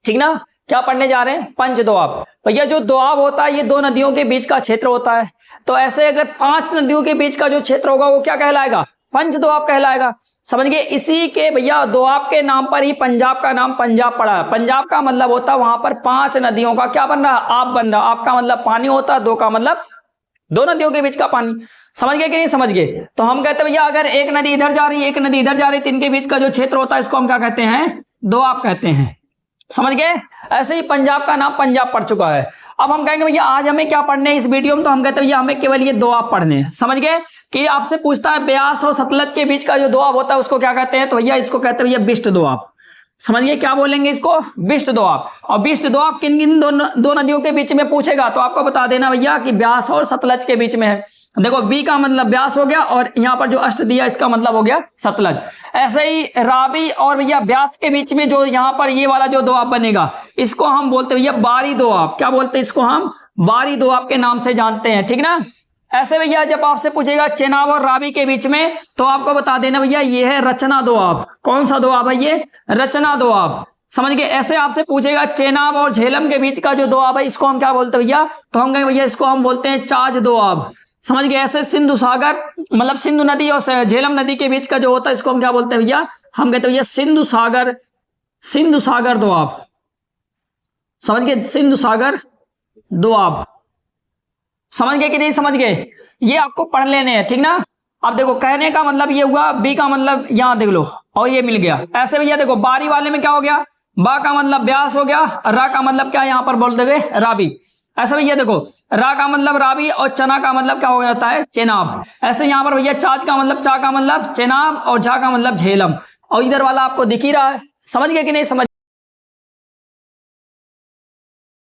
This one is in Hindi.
ठीक ना। क्या पढ़ने जा रहे हैं? पंच दोआब। भैया जो दोआब होता है ये दो नदियों के बीच का क्षेत्र होता है। तो ऐसे अगर 5 नदियों के बीच का जो क्षेत्र होगा वो क्या कहलाएगा? पंच दोआब कहलाएगा। समझ गए? इसी के भैया दोआब के नाम पर ही पंजाब का नाम पंजाब पड़ा है। पंजाब का मतलब होता है वहां पर 5 नदियों का क्या बन रहा है? आप बन रहा। आपका मतलब पानी होता है, दो का मतलब दो नदियों के बीच का पानी। समझ गए कि नहीं समझ गए? तो हम कहते हैं भैया अगर एक नदी इधर जा रही है, एक नदी इधर जा रही है, तो इनके बीच का जो क्षेत्र होता है इसको हम क्या कहते हैं? दोआब कहते हैं। समझ गए? ऐसे ही पंजाब का नाम पंजाब पड़ चुका है। अब हम कहेंगे भैया आज हमें क्या पढ़ने इस वीडियो में, तो हम कहते हैं भैया हमें केवल ये दोआब पढ़ने हैं। समझ गए? कि आपसे पूछता है ब्यास और सतलज के बीच का जो दोआब होता है उसको क्या कहते हैं? तो भैया इसको कहते हैं भैया बिष्ट दोआब। समझ गए? क्या बोलेंगे इसको? बिष्ट दोआब। और बिष्ट दोआब किन किन दो नदियों के बीच में पूछेगा तो आपको बता देना भैया कि ब्यास और सतलज के बीच में है। देखो बी का मतलब ब्यास हो गया और यहाँ पर जो अष्ट दिया इसका मतलब हो गया सतलज। ऐसे ही रावी और भैया ब्यास के बीच में जो यहाँ पर ये वाला जो दोआब बनेगा इसको हम बोलते हैं भैया बारी दोआब। क्या बोलते हैं इसको? हम बारी दोआब के नाम से जानते हैं। ठीक ना। ऐसे भैया जब आपसे पूछेगा चेनाब और रावी के बीच में तो आपको बता देना भैया ये है रचना दोआब। कौन सा दोआब है ये? रचना दोआब। समझ गए? ऐसे आपसे पूछेगा चेनाब और झेलम के बीच का जो दोआब है इसको हम क्या बोलते हैं भैया? तो हम कहेंगे भैया इसको हम बोलते हैं चाज दोआब। समझ गए? ऐसे सिंधु सागर मतलब सिंधु नदी और झेलम नदी के बीच का जो होता है इसको हम क्या बोलते हैं भैया? हम कहते हैं भैया सिंधु सागर दोआब। समझ गए? सिंधु सागर दोआब। समझ गए कि नहीं समझ गए? ये आपको पढ़ लेने हैं। ठीक ना। अब देखो कहने का मतलब ये हुआ, बी का मतलब यहां देख लो और ये मिल गया। ऐसे भैया देखो बारी वाले में क्या हो गया? बा का मतलब ब्यास हो गया, रा का मतलब क्या यहां पर बोल दोगे? रावी। ऐसे भैया देखो रा का मतलब रावी और चना का मतलब क्या हो जाता है? चेनाब। ऐसे यहां पर भैया चाच का मतलब चा का मतलब चेनाब और झा का मतलब झेलम। और इधर वाला आपको दिख ही रहा है। समझ गए कि नहीं समझ